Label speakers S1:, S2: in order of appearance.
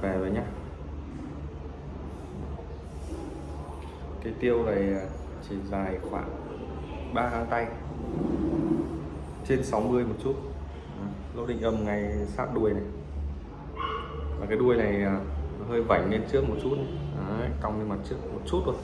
S1: về rồi nhé. Cái tiêu này chỉ dài khoảng 3 ngón tay, trên 60 một chút. Lỗ định âm ngay sát đuôi này, và cái đuôi này hơi vảnh lên trước một chút. Đấy, cong lên mặt trước một chút thôi.